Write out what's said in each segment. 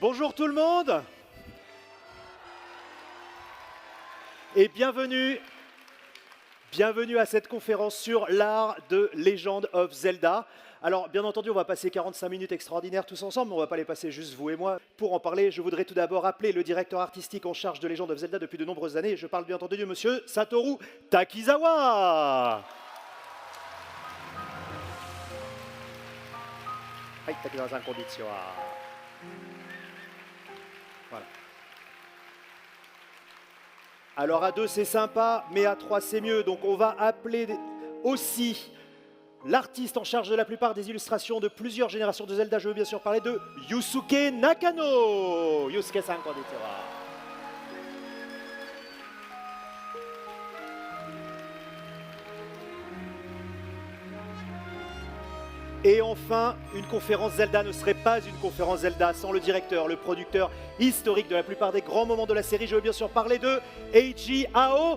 Bonjour tout le monde et bienvenue à cette conférence sur l'art de Legend of Zelda. Alors bien entendu on va passer 45 minutes extraordinaires tous ensemble, mais on va pas les passer juste vous et moi. Pour en parler, je voudrais tout d'abord appeler le directeur artistique en charge de Legend of Zelda depuis de nombreuses années. Je parle bien entendu de monsieur Satoru Takizawa. Hi, Takizawa-san, konnichiwa. Voilà. Alors à deux c'est sympa, mais à trois c'est mieux. Donc on va appeler aussi l'artiste en charge de la plupart des illustrations de plusieurs générations de Zelda. Je veux bien sûr parler de Yusuke Nakano. Yusuke-san, konnichiwa. Et enfin, une conférence Zelda ne serait pas une conférence Zelda sans le directeur, le producteur historique de la plupart des grands moments de la série. Je veux bien sûr parler de Eiji Aonuma.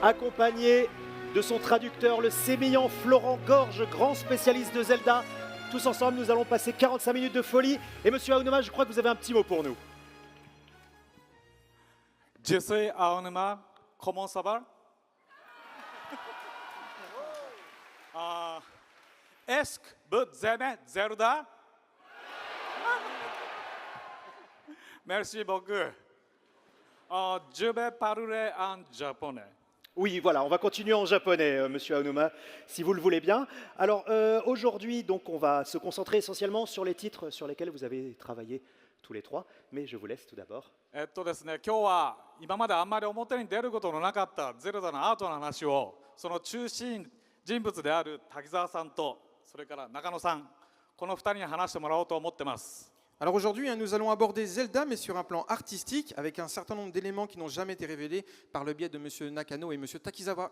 Accompagné de son traducteur, le sémillant Florent Gorge, grand spécialiste de Zelda. Tous ensemble, nous allons passer 45 minutes de folie. Et monsieur Aonuma, je crois que vous avez un petit mot pour nous. Je suis Aonuma. Comment ça va? Est-ce que vous aimez Zelda? Merci beaucoup. Je vais parler en japonais. Oui, voilà, on va continuer en japonais, monsieur Aonuma, si vous le voulez bien. Alors, aujourd'hui, donc, on va se concentrer essentiellement sur les titres sur lesquels vous avez travaillé tous les trois, mais je vous laisse tout d'abord. ですね、今日は今まであんまり表に出ることのなかったゼルダのアートの話をその中心人物である滝沢さんとそれから中野さん、この2人に話してもらおうと思ってます。Alors aujourd'hui, nous allons aborder Zelda, mais sur un plan artistique, avec un certain nombre d'éléments qui n'ont jamais été révélés par le biais de M. Nakano et M. Takizawa.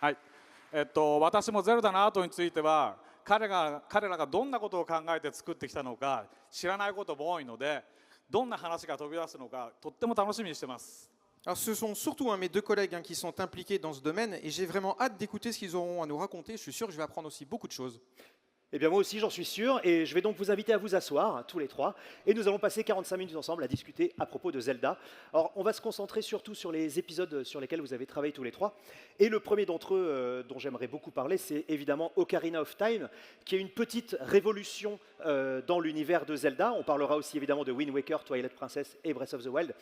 はい、私もゼルダのアートについては彼らがどんなことを考えて作ってきたのか知らないことも多いので、どんな話が飛び出すのかとっても楽しみにしてます。Alors ce sont surtout mes deux collègues qui sont impliqués dans ce domaine et j'ai vraiment hâte d'écouter ce qu'ils auront à nous raconter. Je suis sûr que je vais apprendre aussi beaucoup de choses. Eh bien moi aussi j'en suis sûr, et je vais donc vous inviter à vous asseoir, tous les trois, et nous allons passer 45 minutes ensemble à discuter à propos de Zelda. Alors on va se concentrer surtout sur les épisodes sur lesquels vous avez travaillé tous les trois, et le premier d'entre eux dont j'aimerais beaucoup parler, c'est évidemment Ocarina of Time, qui est une petite révolution dans l'univers de Zelda. On parlera aussi évidemment de Wind Waker, Twilight Princess et Breath of the Wild.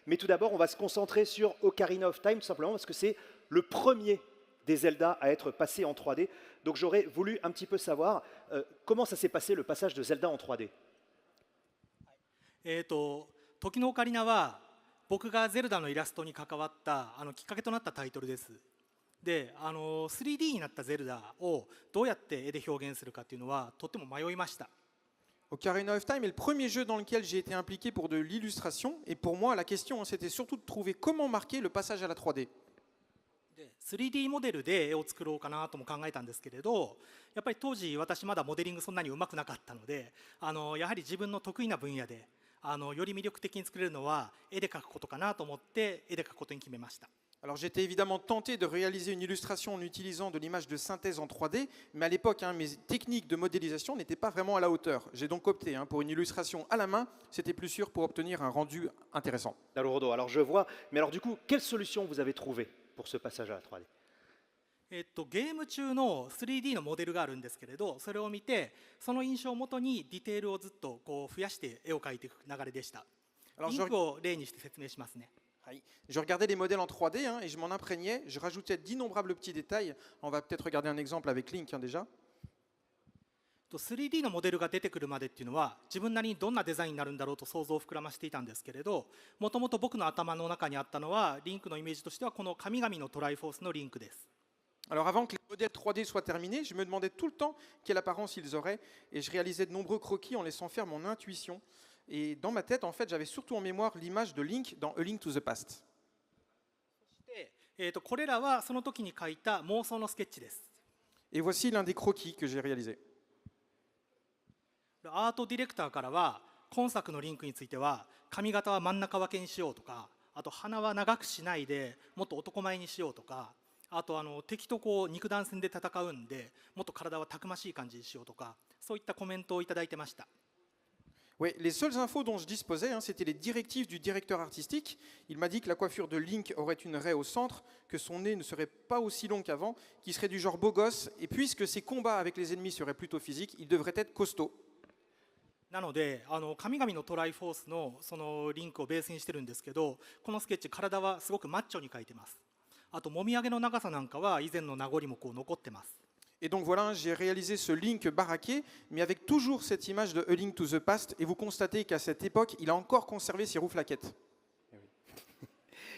Mais tout d'abord on va se concentrer sur Ocarina of Time, tout simplement parce que c'est le premier des Zelda à être passé en 3D. Donc j'aurais voulu un petit peu savoir comment ça s'est passé le passage de Zelda en 3D. 時のオカリナは僕がゼルダのイラストに関わったきっかけとなったタイトルです。で、3D になったゼルダをどうやって絵で表現するかっていうのはとっても迷いました。Ocarina of Time est le premier jeu dans lequel j'ai été impliqué pour de l'illustration, et pour moi la question c'était surtout de trouver comment marquer le passage à la 3D. 3D モデルで絵を作ろうかなとも考えたんですけれど、やっぱり当時私まだモデリングそんなにうまくなかったので、やはり自分の得意な分野でより魅力的に作れるのは絵で描くことかなと思って絵で描くことに決めました。Alors j'étais évidemment tenté de réaliser une illustration en utilisant de l'image de synthèse en 3D, mais à l'époque mes techniques de modélisation n'étaient pas vraiment à la hauteur. J'ai donc opté pour une illustration à la main, c'était plus sûr pour obtenir un rendu intéressant. Alors je vois, mais alors du coup, quelle solution vous avez trouvée pour ce passage à la 3D? ゲーム中の 3D のモデルがあるんですけれど、それを見てその印象をもとにディテールをずっとこう増やして絵を描いていく流れでした。リンクを例にして説明しますね。Je regardais les modèles en 3D et je m'en imprégnais, je rajoutais d'innombrables petits détails. On va peut-être regarder un exemple avec Link déjà. 3D のモデルが出てくるまでっていうのは自分なりにどんなデザインになるんだろうと想像を膨らましていたんですけれど、もともと僕の頭の中にあったのはリンクのイメージとしてはこの神々のトライフォースのリンクです。Alors avant que les modèles 3D soient terminés, je me demandais tout le temps quelle apparence ils auraient et je réalisais de nombreux croquis en laissant faire mon intuition. Et dans ma tête, en fait, j'avais surtout en mémoire l'image de Link dans A Link to the Past. これらはその時に描いた妄想のスケッチです。Et voici l'un des croquis que j'ai réalisé. アートディレクターからは今作のリンクについては髪型は真ん中分けにしようとか、あと鼻は長くしないでもっと男前にしようとか、あと敵とこう肉弾戦で戦うんでもっと体はたくましい感じにしようとか、そういったコメントをいただいてました。Oui, les seules infos dont je disposais, c'était les directives du directeur artistique. Il m'a dit que la coiffure de Link aurait une raie au centre, que son nez ne serait pas aussi long qu'avant, qu'il serait du genre beau gosse, et puisque ses combats avec les ennemis seraient plutôt physiques, il devrait être costaud. なので神々のトライフォースのそのリンクをベースにしてるんですけど、このスケッチ体はすごくマッチョに描いてます。あともみあげの長さなんかは以前の名残もこう残ってます。Et donc voilà, j'ai réalisé ce Link baraqué, mais avec toujours cette image de A Link to the Past, et vous constatez qu'à cette époque, il a encore conservé ses rouflaquettes.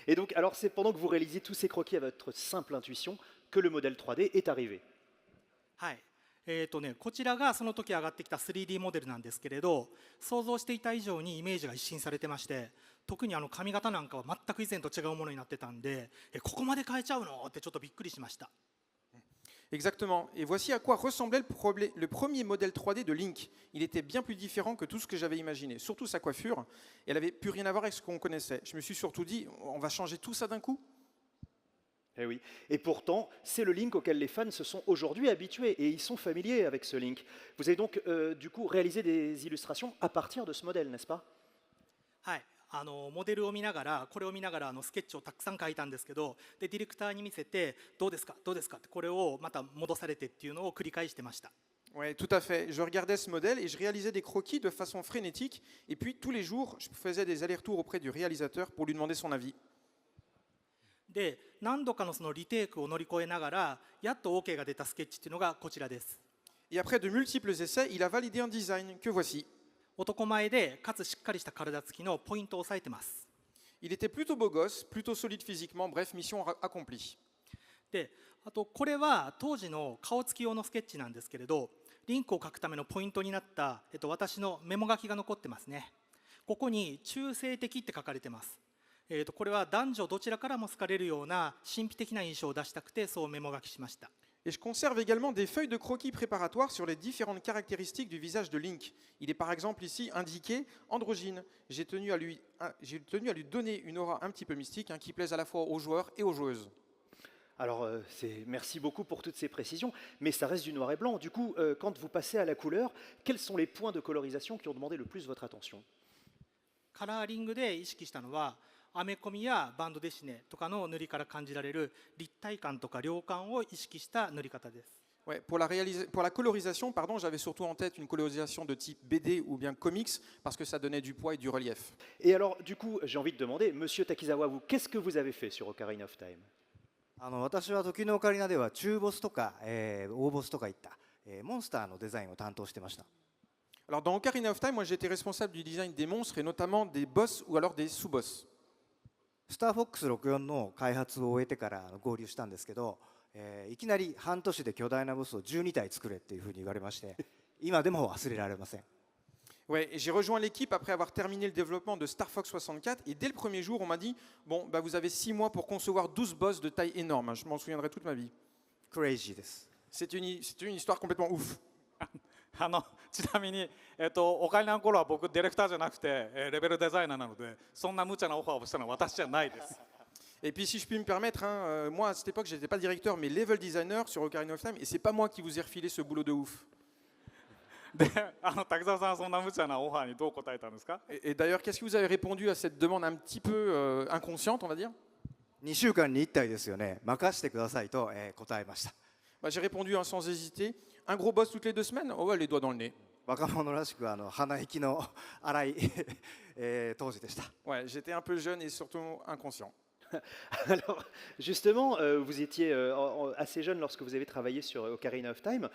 Et donc, alors c'est pendant que vous réalisez tous ces croquis à votre simple intuition que le modèle 3D est arrivé. はい。こちらがその時上がってきた 3D モデルなんですけれど、想像していた以上にイメージが一新されてまして、特に髪型なんかは全く以前と違うものになってたんで、ここまで変えちゃうのってちょっとびっくりしました。Exactement. Et voici à quoi ressemblait le premier modèle 3D de Link. Il était bien plus différent que tout ce que j'avais imaginé, surtout sa coiffure. Elle n'avait plus rien à voir avec ce qu'on connaissait. Je me suis surtout dit, on va changer tout ça d'un coup. Eh oui. Et pourtant, c'est le Link auquel les fans se sont aujourd'hui habitués et ils sont familiers avec ce Link. Vous avez donc du coup réalisé des illustrations à partir de ce modèle, n'est-ce pas? はい。モデルを見ながら、これを見ながらスケッチをたくさん描いたんですけど、でディレクターに見せてどうですかどうですかって、これをまた戻されてっていうのを繰り返してました。Oui, tout à fait. Je regardais ce modèle et je réalisais des croquis de façon frénétique. Et puis tous les jours, je faisais des allers-retours auprès du réalisateur pour lui demander son avis. で何度かのそのリテイクを乗り越えながらやっと OK が出たスケッチっていうのがこちらです。Et après de multiples essais, il a validé un design que voici. 男前でかつしっかりした体つきのポイントを押さえてます。Il était plutôt beau gosse, plutôt solide physiquement, bref, mission accomplie. であとこれは当時の顔つき用のスケッチなんですけれど、リンクを描くためのポイントになった、私のメモ書きが残ってますね。ここに中性的って書かれてます。これは男女どちらからも好かれるような神秘的な印象を出したくてそうメモ書きしました。Et je conserve également des feuilles de croquis préparatoires sur les différentes caractéristiques du visage de Link. Il est par exemple ici indiqué androgyne. J'ai tenu à lui donner une aura un petit peu mystique, qui plaise à la fois aux joueurs et aux joueuses. Alors, merci beaucoup pour toutes ces précisions, mais ça reste du noir et blanc. Du coup, quand vous passez à la couleur, quels sont les points de colorisation qui ont demandé le plus votre attention? カラーリングで意識したのはアメコミやバンドデシネとかの塗りから感じられる立体感とか量感を意識した塗り方です。Ouais, pour la colorisation, pardon, j'avais surtout en tête une colorisation de type BD ou bien comics parce que ça donnait du poids et du relief. Et alors, du coup, j'ai envie de demander, Monsieur Takizawa, vous, qu'est-ce que vous avez fait sur Ocarina of Time? 私は時のオカリナでは中ボスとか、大ボスとかいった、モンスターのデザインを担当してました。 Alors dans Ocarina of Time, moi j'étais responsable du design des monstres et notamment des boss ou alors des sous-boss. スターフォックス64の開発を終えてから合流したんですけど、いきなり半年で巨大なボスを12体作れっていうふうに言われまして、今でも忘れられません。Ouais, et j'ai rejoint l'équipe après avoir terminé le développement de Star Fox 64 et dès le premier jour on m'a dit bon bah vous avez 6 mois pour concevoir 12 boss de taille énorme, je m'en souviendrai toute ma vie. クレイジーです。C'est une histoire complètement ouf. ちなみに、オカリナの頃は僕ディレクターじゃなくて、レベルデザイナーなのでそんな無茶なオファーをしたのは私じゃないです。Et puis si je puis me permettre, moi à cette époque j'étais pas directeur mais level designer sur Ocarina of Time et c'est pas moi qui vous ai refilé ce boulot de ouf. で、滝沢さんはそんな無茶なオファーにどう答えたんですか？ Et d'ailleurs, qu'est-ce que vous avez répondu à cette demande un petit peu inconsciente, on va dire? 2週間に1体ですよね。任してくださいと、答えました。Bah, j'ai répondu sans hésiter. Un gros boss toutes les 2 semaines? Oh ouais, les doigts dans le nez. 若者らしく鼻息の荒い、当時でした。Ouais, j'étais un peu jeune et surtout inconscient. Alors, justement, vous étiez assez jeune lorsque vous avez travaillé sur Ocarina of Time.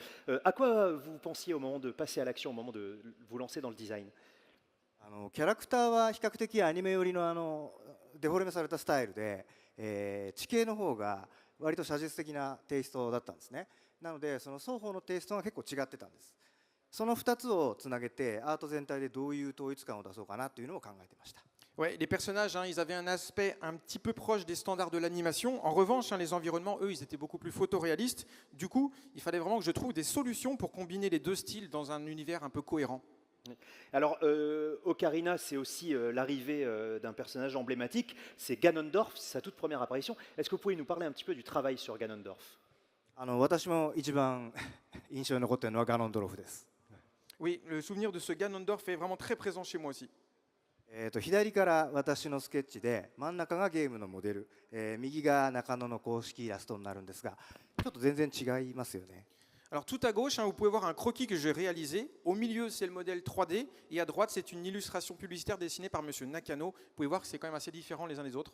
À quoi vous pensiez au moment de passer à l'action, au moment de vous lancer dans le design? キャラクターは比較的アニメ寄りのデフォルメされたスタイルで、地形の方が割と写実的なテイストだったんですね。なのでその双方のテイストが結構違ってたんです。その2つをつなげてアート全体でどういう統一感を出そうかなというのを考えていました。Ouais, les personnages, ils avaient un aspect un petit peu proche des standards de l'animation. En revanche, les environnements, eux, ils étaient beaucoup plus photoréalistes. Du coup, il fallait vraiment que je trouve des solutions pour combiner les 2 styles dans un univers un peu cohérent. Alors, Ocarina, c'est aussi l'arrivée d'un personnage emblématique, c'est Ganondorf, c'est sa toute première apparition. Est-ce que vous pouvez nous parler un petit peu du travail sur Ganondorf? 私も一番印象に残っているのはガノンドロフです。 Oui, le souvenir de ce Ganondorf est vraiment très présent chez moi aussi. 左から私のスケッチで真ん中がゲームのモデル、右が中野の公式イラストになるんですが、ちょっと全然違いますよね。 Alors tout à gauche, hein, vous pouvez voir un croquis que j'ai réalisé. Au milieu, c'est le modèle 3D. Et à droite, c'est une illustration publicitaire dessinée par Monsieur Nakano. Vous pouvez voir que c'est quand même assez différent les uns des autres.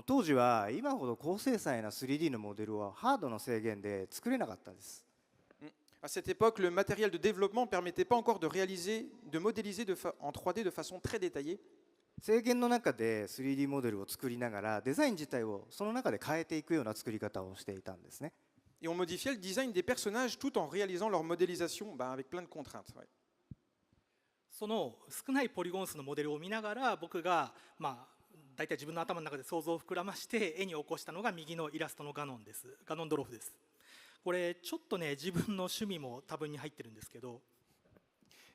当時は今ほど高精細な 3D のモデルはハードの制限で作れなかったんです。 À cette époque, le matériel de développement ne permettait pas encore de réaliser, de modéliser en 3D de façon très détaillée. 制限の中で 3D モデルを作りながらデザイン自体をその中で変えていくような作り方をしていたんですね。 Et on modifiait le design des personnages tout en réalisant leur modélisation avec plein de contraintes. Ouais. その少ないポリゴン数のモデルを見ながら僕が大体自分の頭の中で想像を膨らまして絵に起こしたのが右のイラストのガノンドロフです。これちょっとね自分の趣味も多分に入ってるんですけど。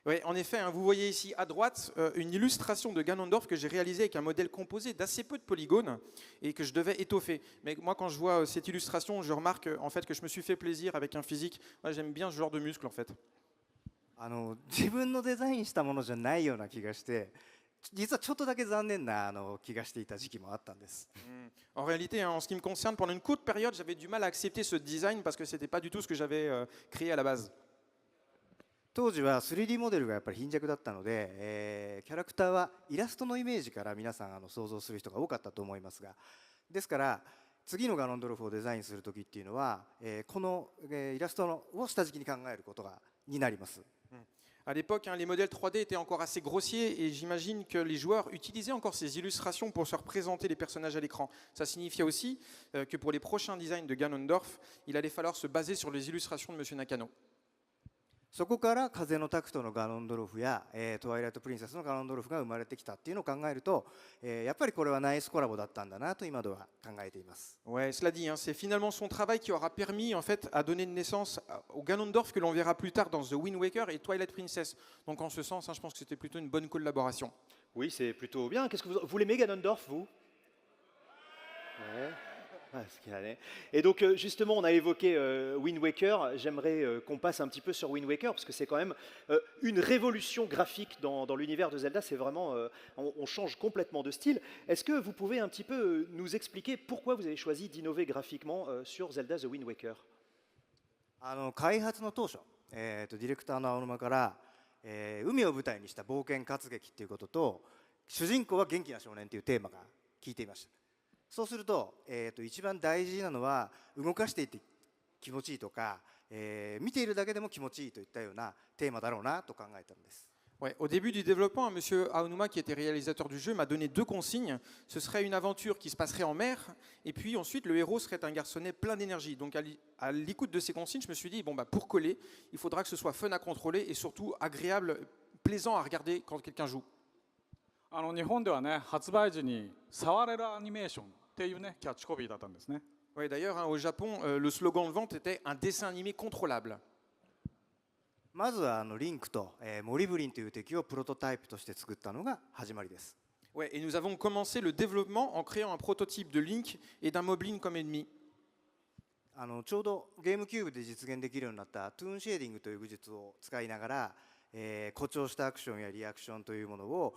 Oui, en effet, hein, vous voyez ici à droite une illustration de Ganondorf que j'ai réalisée avec un modèle composé d'assez peu de polygones et que je devais étoffer. Mais moi, quand je vois cette illustration, je remarque en fait que je me suis fait plaisir avec un physique. Ouais, j'aime bien ce genre de muscle en fait. 自分のデザインしたものじゃないような気がして、実はちょっとだけ残念な気がしていた時期もあったんです。 En réalité, hein, en ce qui me concerne, pendant une courte période, j'avais du mal à accepter ce design parce que c'était pas du tout ce que j'avais créé à la base. 当時は 3D モデルがやっぱり貧弱だったので、キャラクターはイラストのイメージから皆さん想像する人が多かったと思いますが、ですから次のガノンドロフをデザインする時っていうのは、このイラストを下敷きに考えることになります。 À l'époque, hein, les modèles 3D étaient encore assez grossiers et j'imagine que les joueurs utilisaient encore ces illustrations pour se représenter les personnages à l'écran. Ça signifiait aussi que pour les prochains designs de Ganondorf, il allait falloir se baser sur les illustrations de Monsieur Nakano. そこから風のタクトのガノンドロフや、トワイライトプリンセスのガノンドロフが生まれてきたっていうのを考えると、やっぱりこれはナイスコラボだったんだなと今では考えています。 Ouais, cela dit, hein, c'est finalement son travail qui aura permis en fait à donner naissance au Ganondorf que l'on verra plus tard dans The Wind Waker et Twilight Princess. Donc en ce sens, hein, je pense que c'était plutôt une bonne collaboration. Oui, c'est plutôt bien. Qu'est-ce que vous l'aimez Ganondorf, vous? Ouais. Ah, ce qu'il y a. Et donc justement, on a évoqué Wind Waker. J'aimerais qu'on passe un petit peu sur Wind Waker parce que c'est quand même une révolution graphique dans l'univers de Zelda. C'est vraiment, on change complètement de style. Est-ce que vous pouvez un petit peu nous expliquer pourquoi vous avez choisi d'innover graphiquement sur Zelda The Wind Waker? 開発の当初、ディレクターの青沼から、海を舞台にした冒険活劇っていうことと、主人公は元気な少年というテーマが聞いていました。そうすると、一番大事なのは動かしていて気持ちいいとか、見ているだけでも気持ちいいといったようなテーマだろうなと考えたんです。 Ouais, au début du développement, M. Aonuma, qui était réalisateur du jeu, m'a donné deux consignes. Ce serait une aventure qui se passerait en mer, et puis ensuite le héros serait un garçonnet plein d'énergie. Donc à l'écoute de ces consignes, je me suis dit, bon, pour coller, il faudra que ce soit fun à contrôler et surtout agréable, plaisant à regarder quand quelqu'un joue. 日本ではね、発売時に触れるアニメーションっていうねキャッチコピーだったんですね。 Ouais, d'ailleurs, hein, au Japon, le slogan de vente était un dessin animé contrôlable. まずはリンクと、モリブリンという敵をプロトタイプとして作ったのが始まりです。 Ouais, et nous avons commencé le développement en créant un prototype de Link et d'un Moblin comme ennemi. ちょうどゲームキューブで実現できるようになったトゥーンシェーディングという技術を使いながら、誇張したアクションやリアクションというものを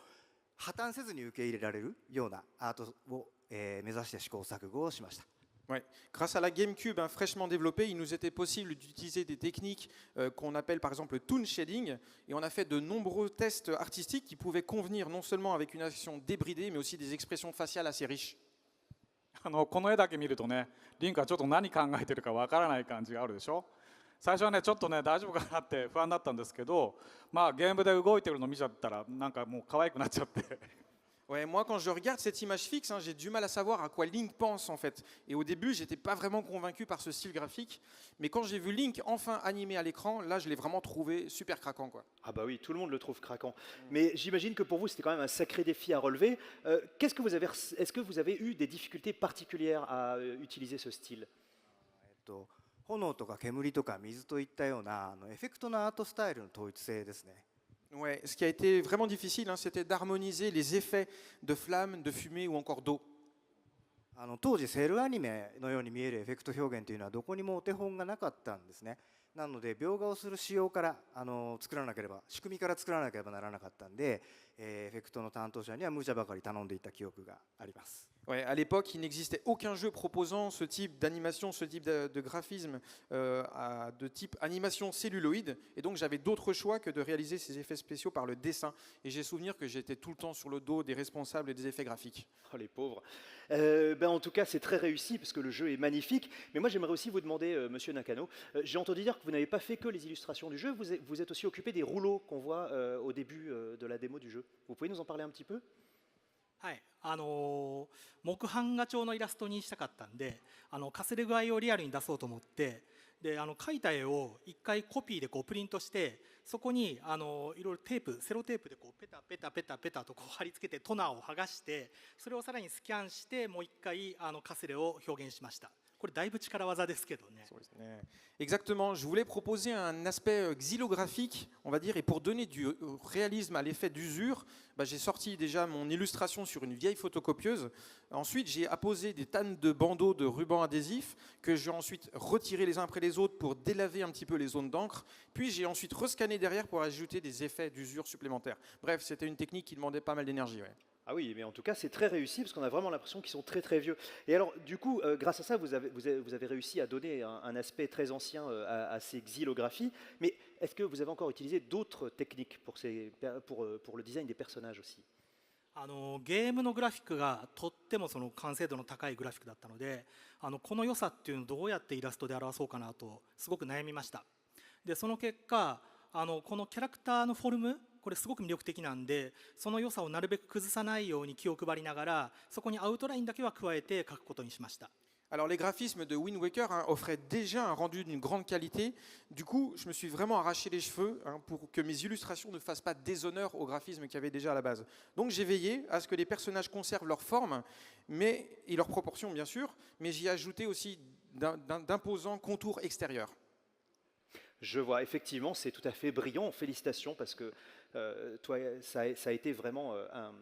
破綻せずに受け入れられるようなアートを、目指して試行錯誤をしました。 Ouais. Grâce à la GameCube fraîchement développée, il nous était possible d'utiliser des techniques qu'on appelle par exemple le toon shading, et on a fait de nombreux tests artistiques qui pouvaient convenir non seulement avec une action débridée, mais aussi des expressions faciales assez riches. この絵だけ見るとね、リンクはちょっと何考えてるかわからない感じがあるでしょ。最初はねちょっとね大丈夫かなって不安だったんですけど、ゲームで動いてるの見ちゃったらなんかもう可愛くなっちゃって。Ouais, moi, quand je regarde cette image fixe, hein, j'ai du mal à savoir à quoi Link pense en fait. Et au début, j'étais pas vraiment convaincu par ce style graphique, mais quand j'ai vu Link enfin animé à l'écran, là, je l'ai vraiment trouvé super craquant, quoi. Ah bah oui, tout le monde le trouve craquant. Mais j'imagine que pour vous, c'était quand même un sacré défi à relever. Est-ce que vous avez eu des difficultés particulières à utiliser ce style? 炎とか煙とか水といったようなエフェクトのアートスタイルの統一性ですね。Ouais, ce qui a été vraiment difficile, hein, c'était d'harmoniser les effets de flammes, de fumée ou encore d'eau. 当時セルアニメのように見えるエフェクト表現というのはどこにもお手本がなかったんですね。なので描画をする仕様から作らなければ、仕組みから作らなければならなかったんで、エフェクトの担当者には無茶ばかり頼んでいた記憶があります。Ouais, à l'époque, il n'existait aucun jeu proposant ce type d'animation, ce type de graphisme de type animation celluloïde. Et donc, j'avais d'autres choix que de réaliser ces effets spéciaux par le dessin. Et j'ai souvenir que j'étais tout le temps sur le dos des responsables des effets graphiques. Oh, les pauvres. En tout cas, c'est très réussi parce que le jeu est magnifique. Mais moi, j'aimerais aussi vous demander, Monsieur Nakano, j'ai entendu dire que vous n'avez pas fait que les illustrations du jeu, vous êtes aussi occupé des rouleaux qu'on voit au début de la démo du jeu. Vous pouvez nous en parler un petit peu? はい、木版画調のイラストにしたかったんで、かすれ具合をリアルに出そうと思って、で描いた絵を一回コピーでこうプリントして、そこにいろいろテープ、セロテープでこうペタペタペタペタとこう貼り付けてトナーを剥がして、それをさらにスキャンしてもう一回かすれを表現しました。これだいぶ力技ですけどね。そうですね。Exactement, je voulais proposer un aspect xylographique, on va dire, et pour donner du réalisme à l'effet d'usure, j'ai sorti déjà mon illustration sur une vieille photocopieuse. Ensuite, j'ai apposé des tannes de bandeaux de rubans adhésifs que j'ai ensuite retirés les uns après les autres pour délaver un petit peu les zones d'encre. Puis j'ai ensuite rescanné derrière pour ajouter des effets d'usure supplémentaires. Bref, c'était une technique qui demandait pas mal d'énergie. Ouais. Ah oui, mais en tout cas, c'est très réussi parce qu'on a vraiment l'impression qu'ils sont très très vieux. Et alors, du coup, grâce à ça, vous avez réussi à donner un aspect très ancien à ces xylographies. Mais est-ce que vous avez encore utilisé d'autres techniques pour le design des personnages aussi? ゲームのグラフィックがとってもその完成度の高いグラフィックだったので、この良さっていうのをどうやってイラストで表そうかなとすごく悩みました。でその結果このキャラクターのフォルム、これすごく魅力的なんで、その良さをなるべく崩さないように気を配りながら、そこにアウトラインだけは加えて描くことにしました。Alors les graphismes de Wind Waker offraient déjà un rendu d'une grande qualité. Du coup, je me suis vraiment arraché les cheveux pour que mes illustrations ne fassent pas déshonneur au graphisme qu'il y avait déjà à la base. Donc j'ai veillé à ce que les personnages conservent leur forme et leur proportion bien sûr, mais j'y ai ajouté aussi d'imposants contours extérieurs. Je vois, effectivement, c'est tout à fait brillant. Félicitations parce que toi, ça a été vraiment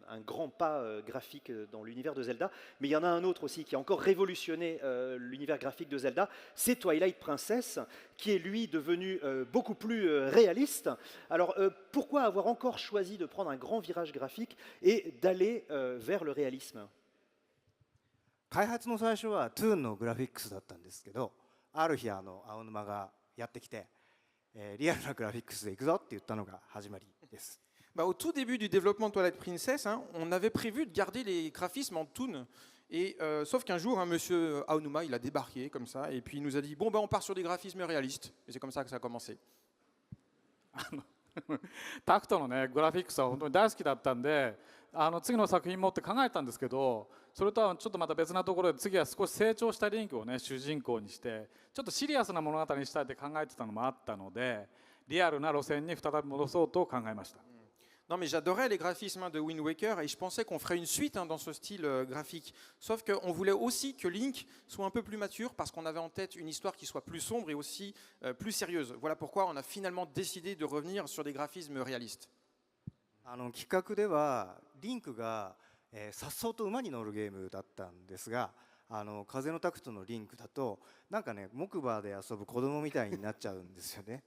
un grand pas graphique dans l'univers de Zelda. Mais il y en a un autre aussi qui a encore révolutionné l'univers graphique de Zelda, c'est Twilight Princess, qui est lui devenu beaucoup plus réaliste. Alors pourquoi avoir encore choisi de prendre un grand virage graphique et d'aller vers le réalisme? 開発の最初はトゥーンのグラフィックスだったんですけど、ある日青沼がやってきて、リアルなグラフィックスでいくぞって言ったのが始まりです。Au tout début du développement de Twilight Princess, on avait prévu de garder les graphismes en toon. Et sauf qu'un jour, monsieur Aonuma, il a débarqué comme ça, et puis il nous a dit, bon, on part sur des graphismes réalistes. Et c'est comme ça que ça a commencé. タクトのねグラフィックスは本当に大好きだったんで、次の作品もって考えたんですけど、それとはちょっとまた別なところで次は少し成長したリンクをね主人公にして、ちょっとシリアスな物語にしたいって考えてたのもあったので、リアルな路線に再び戻そうと考えました。Non mais j'adorais les graphismes de Wind Waker et je pensais qu'on ferait une suite dans ce style graphique. Sauf qu'on voulait aussi que Link soit un peu plus mature parce qu'on avait en tête une histoire qui soit plus sombre et aussi plus sérieuse. Voilà pourquoi on a finalement décidé de revenir sur des graphismes réalistes. 企画ではリンクが颯爽と馬に乗るゲームだったんですが、風のタクトのリンクだとなんかね木馬で遊ぶ子供みたいになっちゃうんですよね。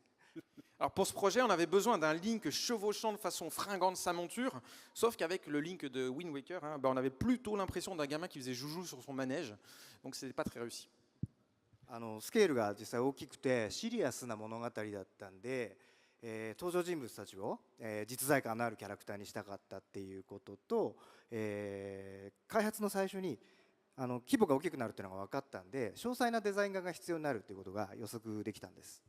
Alors pour ce projet, on avait besoin d'un Link chevauchant de façon fringante sa monture, sauf qu'avec le Link de Wind Waker, on avait plutôt l'impression d'un gamin qui faisait joujou sur son manège, donc c'était pas très réussi. スケールが実際大きくてシリアスな物語だったんで、登場人物たちを、実在感のあるキャラクターにしたかったっていうことと、開発の最初に規模が大きくなるっていうのが分かったんで、詳細なデザイン画が必要になるっていうことが予測できたんです。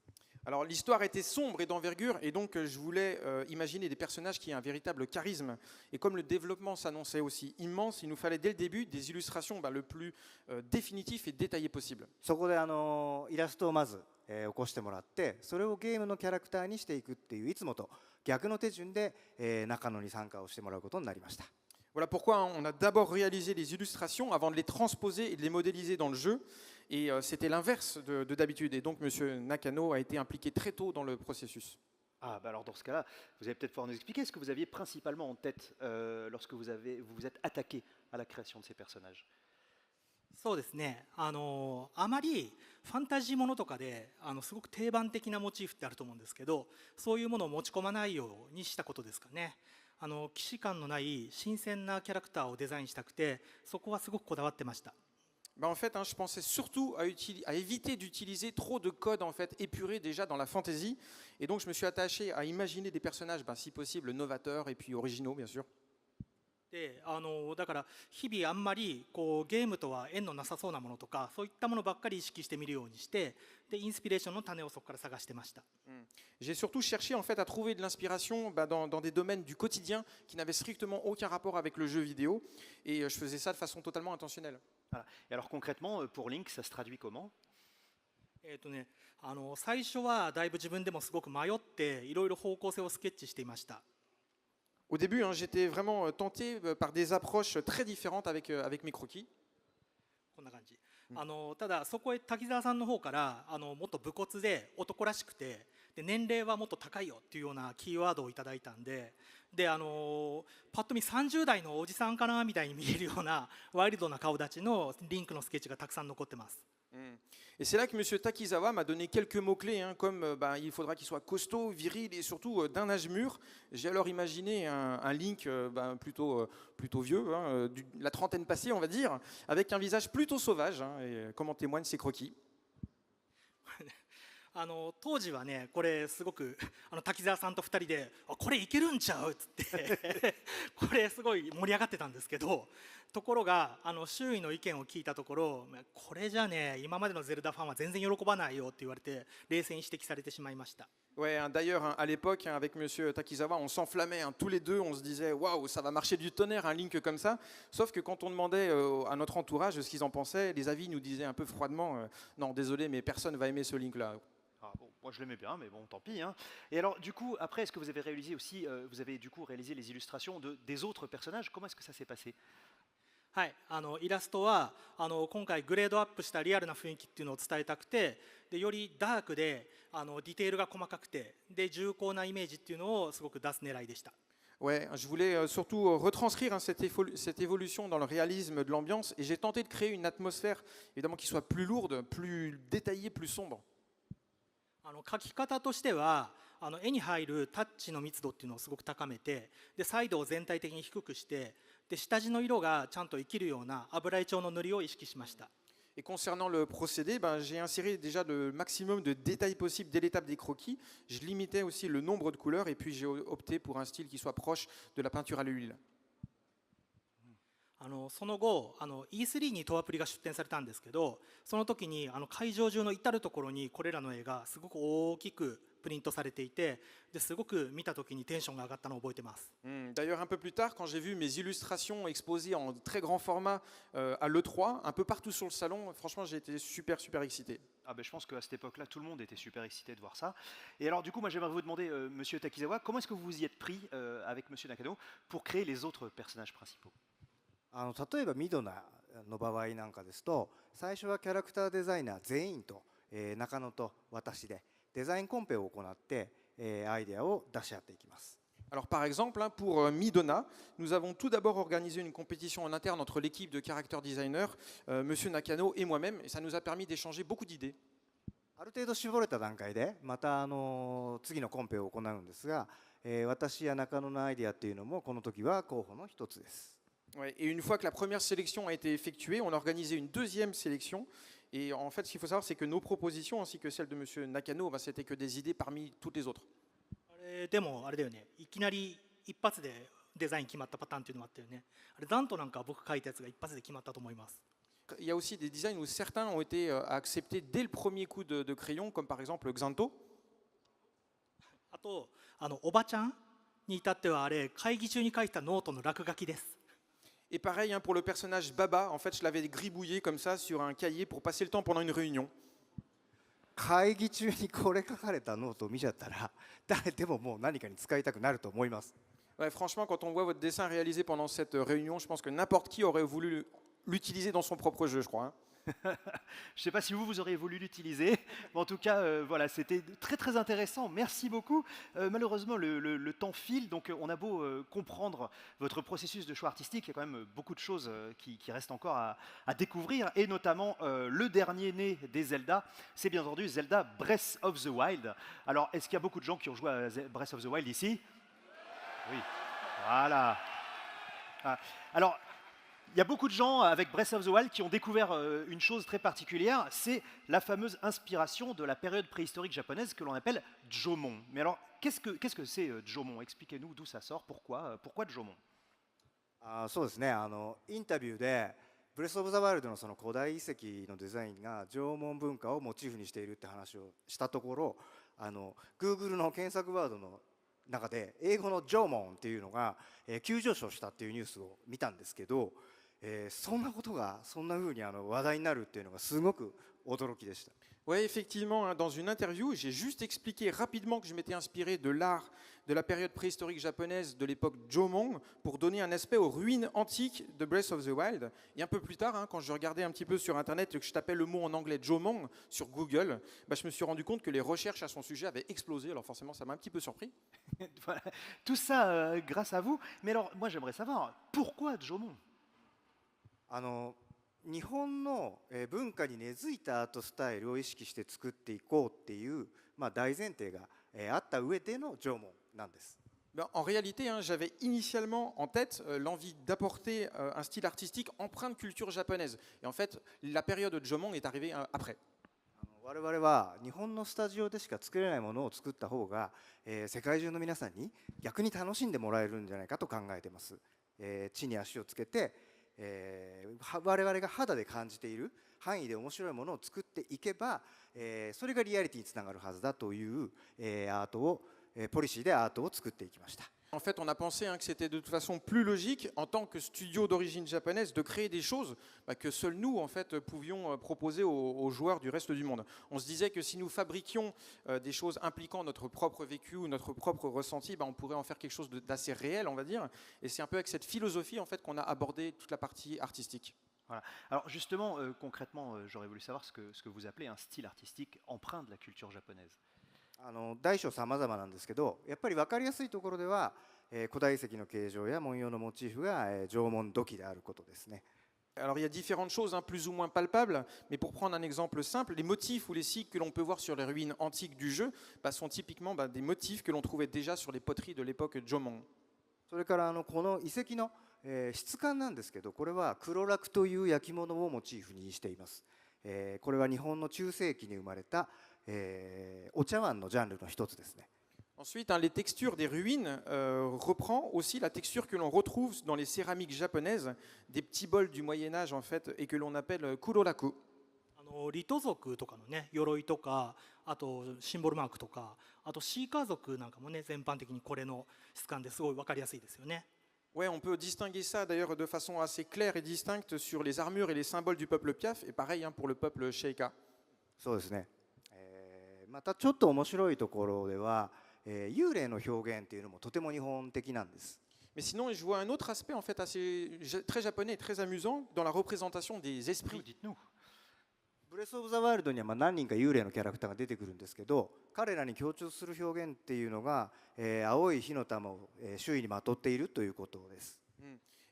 Alors l'histoire était sombre et d'envergure et donc je voulais imaginer des personnages qui aient un véritable charisme. Et comme le développement s'annonçait aussi immense, il nous fallait dès le début des illustrations le plus définitif et détaillé possible. そこでイラストをまず、起こしてもらって、それをゲームのキャラクターにしていくっていういつもと逆の手順で、中野に参加をしてもらうことになりました。Voilà pourquoi on a d'abord réalisé les illustrations avant de les transposer et de les modéliser dans le jeu. Et c'était l'inverse de d'habitude. Et donc M. Nakano a été impliqué très tôt dans le processus. Ah, bah alors dans ce cas-là, vous allez peut-être pouvoir nous expliquer ce que vous aviez principalement en tête lorsque vous vous êtes attaqué à la création de ces personnages. そうですね、あまりファンタジーものとかですごく定番的なモチーフってあると思うんですけど、そういうものを持ち込まないようにしたことですかね。既視感のない新鮮なキャラクターをデザインしたくて、そこはすごくこだわってました。En fait, hein, je pensais surtout à éviter d'utiliser trop de codes en fait, épurés déjà dans la fantasy. Et donc, je me suis attaché à imaginer des personnages, si possible, novateurs et puis originaux, bien sûr. でだから日々あんまりこうゲームとは縁のなさそうなものとかそういったものばっかり意識してみるようにしてでインスピレーションの種をそこから探してました。J'ai surtout cherché en fait, à trouver de l'inspiration dans des domaines du quotidien qui n'avaient strictement aucun rapport avec le jeu vidéo. Et je faisais ça de façon totalement intentionnelle. Voilà. Et alors concrètement, pour Link, ça se traduit comment? 最初はだいぶ自分でもすごく迷っていろいろ方向性をスケッチしていました。 Au début, hein, j'étais vraiment tenté par des approches très différentes avec mes croquis. こんな感じ。ただそこへ滝沢さんの方からもっと武骨で男らしくてで年齢はもっと高いよっていうようなキーワードをいただいたんで、パッと見30代のおじさんかなみたいに見えるようなワイルドな顔立ちのリンクのスケッチがたくさん残ってます。 Et c'est là que M. Takizawa m'a donné quelques mots-clés, hein, comme il faudra qu'il soit costaud, viril et surtout d'un âge mûr. J'ai alors imaginé un Link plutôt vieux, hein, la trentaine passée, on va dire, avec un visage plutôt sauvage, hein, et, comme en témoignent ses croquis. 当時はねこれすごく滝沢さんと2人でこれいけるんちゃうっつってこれすごい盛り上がってたんですけどところが周囲の意見を聞いたところこれじゃね今までのゼルダファンは全然喜ばないよって言われて冷静に指摘されてしまいました。 Ouais, hein, d'ailleurs, hein, à l'époque, hein, avec M. Takizawa, on s'enflammait hein, tous les deux, on se disait waouh, ça va marcher du tonnerre, un Link comme ça. Sauf que quand on demandait à notre entourage ce qu'ils en pensaient, les avis nous disaient un peu froidement non, désolé, mais personne ne va aimer ce Link-là. Ah, bon, moi je l'aimais bien, mais bon, tant pis. Hein. Et alors, du coup, après, est-ce que vous avez réalisé aussi, vous avez du coup réalisé les illustrations des autres personnages? Comment est-ce que ça s'est passé? はい、イラストは今回グレードアップしたリアルな雰囲気っていうのを伝えたくてでよりダークでディテールが細かくてで重厚なイメージっていうのをすごく出す狙いでした。 Ouais, je voulais surtout retranscrire hein, cette évolution dans le réalisme de l'ambiance et j'ai tenté de créer une atmosphère évidemment qui soit plus lourde, plus détaillée, plus sombre. 描き方としては絵に入るタッチの密度っていうのをすごく高めてでサイドを全体的に低くしてで下地の色がちゃんと生きるような油絵調の塗りを意識しました。 Et concernant le procédé, j'ai inséré déjà le maximum de détails possibles dès l'étape des croquis. Je limitais aussi le nombre de couleurs et puis j'ai opté pour un style qui soit proche de la peinture à l'huile. その後E3 にトアプリが出展されたんですけどその時に会場中の至る所にこれらの絵がすごく大きくプリントされていてですごく見た時にテンションが上がったのを覚えてます。 D'ailleurs, un peu plus tard, quand j'ai vu mes illustrations exposées en très grand format à l'E3, un peu partout sur le salon, franchement, j'ai été super excité. Ah ben, je pense qu'à cette époque-là, tout le monde était super excité de voir ça. Et alors, du coup, moi, j'aimerais vous demander, Monsieur Takizawa, comment est-ce que vous vous y êtes pris avec Monsieur Nakano pour créer les autres personnages principaux? 例えばミドナの場合なんかですと最初はキャラクターデザイナー全員と、中野と私でデザインコンペを行って、アイデアを出し合っていきます。 Alors par exemple, hein, pour Midona, nous avons tout d'abord organisé une compétition en interne entre l'équipe de character designer, Monsieur Nakano et moi-même, et ça nous a permis d'échanger beaucoup d'idées. ある程度絞れた段階でまた次のコンペを行うんですが、私や中野のアイデアっていうのもこの時は候補の一つです。 Ouais, et une fois que la première sélection a été effectuée, on a organisé une deuxième sélection. Et en fait, ce qu'il faut savoir, c'est que nos propositions, ainsi que celles de M. Nakano, c'était que des idées parmi toutes les autres. でもあれだよねいきなり一発でデザイン決まったパターンっていうのもあったよね。あれザントなんか僕書いたやつが一発で決まったと思います。 Il y a aussi des designs où certains ont été acceptés dès le premier coup de crayon, comme par exemple Xanto. あとおばちゃんに至ってはあれ会議中に書いたノートの落書きです。 Et pareil hein, pour le personnage Baba, en fait, je l'avais gribouillé comme ça sur un cahier pour passer le temps pendant une réunion. 会議中にこれ書かれたノートを見ちゃったら誰でももう何かに使いたくなると思います。 Ouais, franchement, quand on voit votre dessin réalisé pendant cette réunion, je pense que n'importe qui aurait voulu l'utiliser dans son propre jeu, je crois. Hein. Je ne sais pas si vous auriez voulu l'utiliser, mais en tout cas, voilà, c'était très très intéressant. Merci beaucoup. Malheureusement, le temps file, donc on a beau comprendre votre processus de choix artistique, il y a quand même beaucoup de choses qui restent encore à découvrir, et notamment le dernier né des Zelda, c'est bien entendu Zelda Breath of the Wild. Alors, est-ce qu'il y a beaucoup de gens qui ont joué à Breath of the Wild ici? Oui. Voilà. Ah. Alors, il y a beaucoup de gens avec Breath of the Wild qui ont découvert une chose très particulière, c'est la fameuse inspiration de la période préhistorique japonaise que l'on appelle Jomon. Mais alors, qu'est-ce que c'est Jomon? Expliquez-nous d'où ça sort, pourquoi Jomon? そうですね、インタビューでブレス・オブ・ザ・ワイルドのその古代遺跡のデザインが縄文文化をモチーフにしているって話をしたところ、Google の検索ワードの中で英語の縄文っていうのが、急上昇したっていうニュースを見たんですけど、そんなことがそんな風に話題になるっていうのがすごく驚きでした。Oui, effectivement, hein, dans une interview, j'ai juste expliqué rapidement que je m'étais inspiré de l'art de la période préhistorique japonaise de l'époque Jomon pour donner un aspect aux ruines antiques de Breath of the Wild. Et un peu plus tard, hein, quand je regardais un petit peu sur Internet et que je tapais le mot en anglais Jomon sur Google, bah, je me suis rendu compte que les recherches à son sujet avaient explosé. Alors forcément, ça m'a un petit peu surpris. Voilà. Tout ça grâce à vous. Mais alors, moi j'aimerais savoir, pourquoi Jomon? 日本の文化に根付いたアートスタイルを意識して作っていこうっていう、大前提があった上での縄文なんです。Ben, en réalité, hein, j'avais initialement en tête l'envie d'apporter un style artistique empreint de culture japonaise. Et en fait, la période de Jomon est arrivée après. 我々は日本のスタジオでしか作れないものを作った方が、世界中の皆さんに逆に楽しんでもらえるんじゃないかと考えています。地に足をつけて、我々が肌で感じている範囲で面白いものを作っていけば、それがリアリティにつながるはずだという、アートをポリシーでアートを作っていきました。En fait, on a pensé hein, que c'était de toute façon plus logique, en tant que studio d'origine japonaise, de créer des choses que seuls nous, en fait, pouvions proposer aux joueurs du reste du monde. On se disait que si nous fabriquions des choses impliquant notre propre vécu ou notre propre ressenti, on pourrait en faire quelque chose d'assez réel, on va dire. Et c'est un peu avec cette philosophie, en fait, qu'on a abordé toute la partie artistique. Voilà. Alors justement, concrètement, j'aurais voulu savoir ce que vous appelez un style artistique empreint de la culture japonaise. 大小さまざまなんですけど、やっぱり分かりやすいところでは、古代遺跡の形状や文様のモチーフが、縄文土器であることですね。Alors il y a différentes choses hein, plus ou moins palpables, mais pour prendre un exemple simple, les motifs ou les signes que l'on peut voir sur les ruines antiques du jeu sont typiquement des motifs que l'on trouvait déjà sur les poteries de l'époque Jomon. それからこの遺跡の、質感なんですけど、これは黒楽という焼き物をモチーフにしています。これは日本の中世紀に生まれたお茶碗のジャンルの一つですね。Ensuite, hein, les textures des ruines reprend aussi la texture que l'on retrouve dans les céramiques japonaises, des petits bols du Moyen Âge en fait, et que l'on appelle kuroraku. リト族とかのね鎧とか、あとシンボルマークとか、あとシーカー族なんかもね全般的にこれの質感ですごい分かりやすいですよね。Ouais, on peut distinguer ça d'ailleurs de façon assez claire et distincte sur les armures et les symboles du peuple Piaf, et pareil hein, pour le peuple Sheikah. そうですね。またちょっと面白いところでは、幽霊の表現っていうのもとても日本的なんです。Mais sinon, je vois un autre aspect en fait très japonais et très amusant dans la représentation des esprits. Dites-nous. ブレス・オブ・ザ・ワイルドには何人か幽霊のキャラクターが出てくるんですけど、彼らに共通する表現っていうのが、青い火の玉を、周囲にまとっているということです。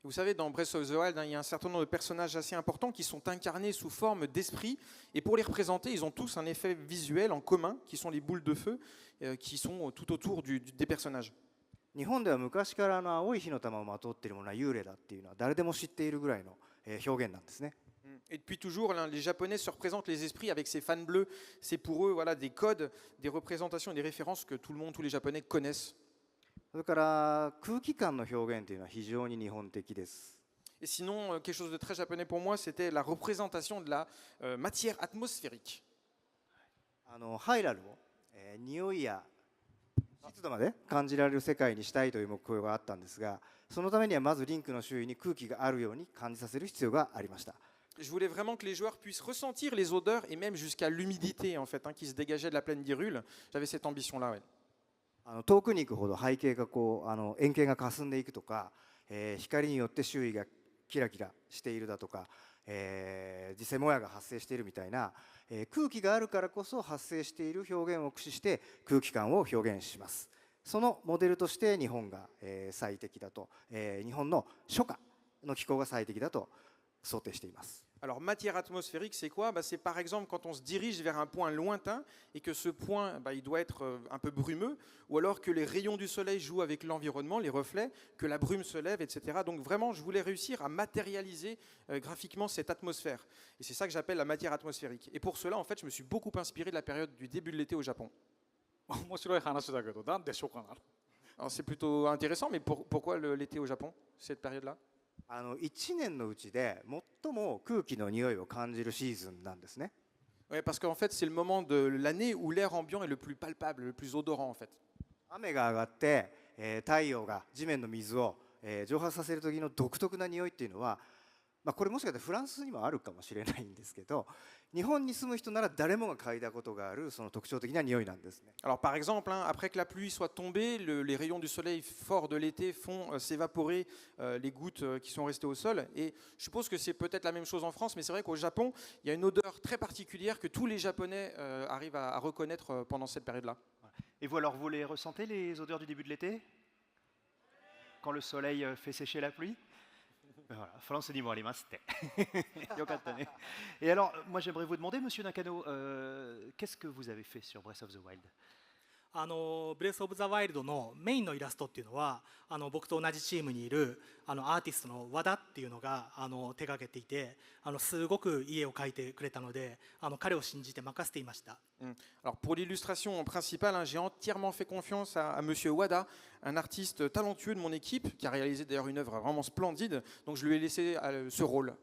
Vous savez, dans Breath of the Wild, hein, il y a un certain nombre de personnages assez importants qui sont incarnés sous forme d'esprit. Et pour les représenter, ils ont tous un effet visuel en commun, qui sont les boules de feu, qui sont tout autour des personnages. 日本では昔から青い火の玉をまとっているものは幽霊だっていうのは誰でも知っているぐらいの、表現なんですね。Et depuis toujours, hein, les Japonais se représentent les esprits avec ces fans bleus. C'est pour eux voilà, des codes, des représentations et des références que tout le monde, tous les Japonais connaissent. それから空気感の表現というのは非常に日本的です。Et sinon, quelque chose de très japonais pour moi, c'était la représentation de la matière atmosphérique. ハイラルを、匂いや湿度まで感じられる世界にしたいという目標があったんですが、そのためにはまずリンクの周囲に空気があるように感じさせる必要がありました。Je voulais vraiment que les joueurs puissent ressentir les odeurs et même jusqu'à l'humidité en fait, hein, qui se dégageait de la plaine d'Hyrule. J'avais cette ambition-là. Ouais. 遠くに行くほど背景が円形が霞んでいくとか、光によって周囲がキラキラしているだとか、実際もやが発生しているみたいな、空気があるからこそ発生している表現を駆使して空気感を表現します。そのモデルとして日本が、最適だと、日本の初夏の気候が最適だと想定しています。Alors, matière atmosphérique, c'est quoi? C'est par exemple quand on se dirige vers un point lointain et que ce point, il doit être un peu brumeux, ou alors que les rayons du soleil jouent avec l'environnement, les reflets, que la brume se lève, etc. Donc vraiment, je voulais réussir à matérialiser graphiquement cette atmosphère. Et c'est ça que j'appelle la matière atmosphérique. Et pour cela, en fait, je me suis beaucoup inspiré de la période du début de l'été au Japon. 面白い話だけど、なんで初夏なの？ Alors c'est plutôt intéressant, mais pourquoi l'été au Japon, cette période-là? 1年のうちで最も空気の匂いを感じるシーズンなんですね。 Ouais, parce qu'en fait, c'est le moment de l'année où l'air ambiant est le plus palpable, le plus odorant en fait. 雨が上がって、太陽が地面の水を、蒸発させる時の独特な匂いっていうのは、これもしかしたらフランスにもあるかもしれないんですけど、日本に住む人なら誰もが嗅いだことがあるその特徴的な匂いなんですね。 Alors par exemple, après que la pluie soit tombée, les rayons du soleil fort de l'été font s'évaporer les gouttes qui sont restées au sol. Et je suppose que c'est peut-être la même chose en France, mais c'est vrai qu'au Japon, il y a une odeur très particulière que tous les Japonais arrivent à reconnaître pendant cette période-là. Et vous alors, vous les ressentez les odeurs du début de l'été? Quand le soleil fait sécher la pluie? Voilà, フランスにもありますって。よかったね。Et alors, moi j'aimerais vous demander, Monsieur Nakano, qu'est-ce que vous avez fait sur Breath of the Wild? ブレス・オブ・ザ・ワイルドのメインのイラストっていうのは僕と同じチームにいるアーティストの和田っていうのが手掛けていてすごくいい絵を描いてくれたので彼を信じて任せていました。Alors pour l'illustration principale, j'ai entièrement fait confiance à Monsieur Wada, un artiste talentueux de mon équipe qui a réalisé d'ailleurs une œuvre vraiment splendide. Donc je lui ai laissé ce rôle.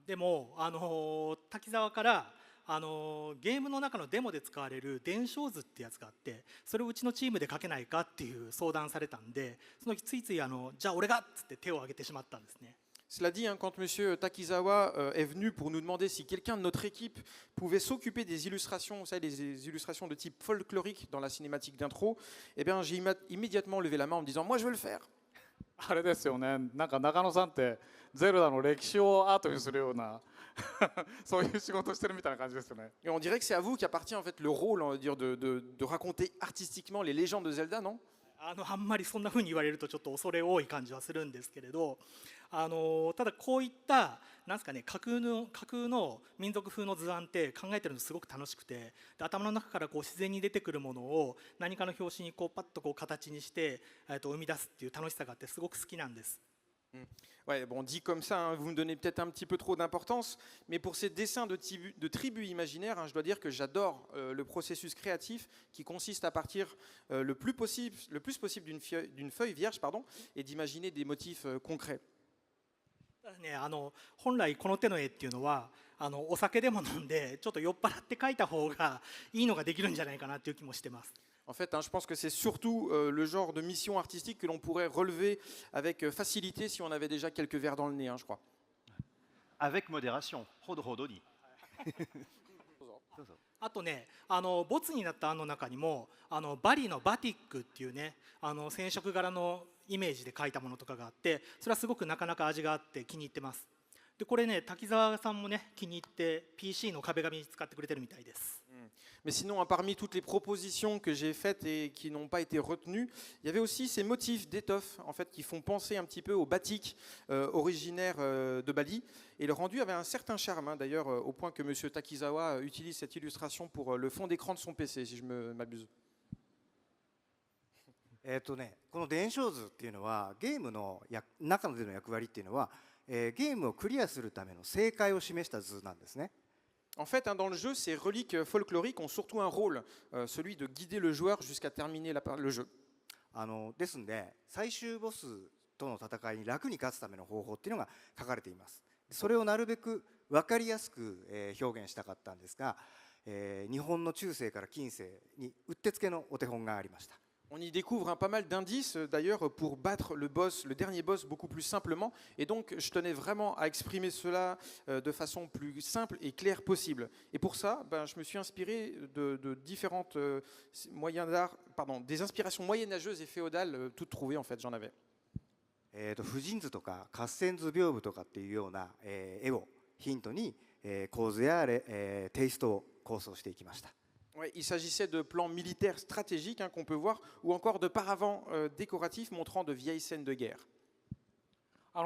でも滝沢からゲームの中のデモで使われる伝承図ってやつがあってそれをうちのチームで書けないかっていう相談されたんでそのついついじゃあ俺がっつって手を挙げてしまったんですね。Cela dit, quand M. Takizawa est venu pour nous demander si quelqu'un de notre équipe pouvait s'occuper des illustrations, vous savez, des illustrations de type folklorique dans la cinématique d'intro, eh bien j'ai immédiatement levé la main en me disant « moi je veux le faire ». あれですよね、なんか中野さんってゼルダの歴史をアートにするようなそういう仕事してるみたいな感じですよね。 Et on dirait que c'est à vous qu'appartient en fait le rôle, on va dire, de raconter artistiquement les légendes de Zelda, non? あんまりそんな風に言われるとちょっと恐れ多い感じはするんですけれどただこういったなんですかね架空の民族風の図案って考えてるのすごく楽しくてで頭の中からこう自然に出てくるものを何かの表紙にこうパッとこう形にして生み出すっていう楽しさがあってすごく好きなんです。Ouais, bon, dit comme ça, vous me donnez peut-être un petit peu trop d'importance, mais pour ces dessins de tribus imaginaires, je dois dire que j'adore le processus créatif qui consiste à partir le plus possible d'une feuille vierge, et d'imaginer des motifs concrets. ね、本来この手の絵っていうのはお酒でも飲んでちょっと酔っ払って描いた方がいいのができるんじゃないかなっていう気もしてます。En fait, je pense que c'est surtout le genre de mission artistique que l'on pourrait relever avec facilité si on avait déjà quelques verres dans le nez, je crois. Avec modération. ほどほどに。あとね、ボツになった案の中にもバリのバティックっていうね染色柄のイメージで描いたものとかがあってそれはすごくなかなか味があって気に入ってます。でこれね滝沢さんもね気に入って PC の壁紙に使ってくれてるみたいです。Mais sinon, parmi toutes les propositions que j'ai faites et qui n'ont pas été retenues, il y avait aussi ces motifs d'étoffe en fait, qui font penser un petit peu au batik originaire de Bali. Et le rendu avait un certain charme, d'ailleurs, au point que M. Takizawa utilise cette illustration pour le fond d'écran de son PC, si je ne m'abuse. この伝承図っていうのはゲームの中での役割っていうのは、ゲームをクリアするための正解を示した図なんですね。En fait, dans le jeu, ces reliques folkloriques ont surtout un rôle, celui de guider le joueur jusqu'à terminer le jeu. ですので最終ボスとの戦いに楽に勝つための方法っていうのが書かれています。それをなるべく分かりやすく表現したかったんですが、日本の中世から近世にうってつけのお手本がありました。On y découvre pas mal d'indices d'ailleurs pour battre le dernier boss beaucoup plus simplement. Et donc je tenais vraiment à exprimer cela de façon plus simple et claire possible. Et pour ça, je me suis inspiré de différentes moyens d'art, des inspirations moyenâgeuses et féodales toutes trouvées en fait, j'en avais. 婦人図とか合戦図屏風とかっていうような、絵をヒントに、構図や、テイストを構想していきました。Ouais, il s'agissait de plans militaires stratégiques hein, qu'on peut voir, ou encore de paravents décoratifs montrant de vieilles scènes de guerre.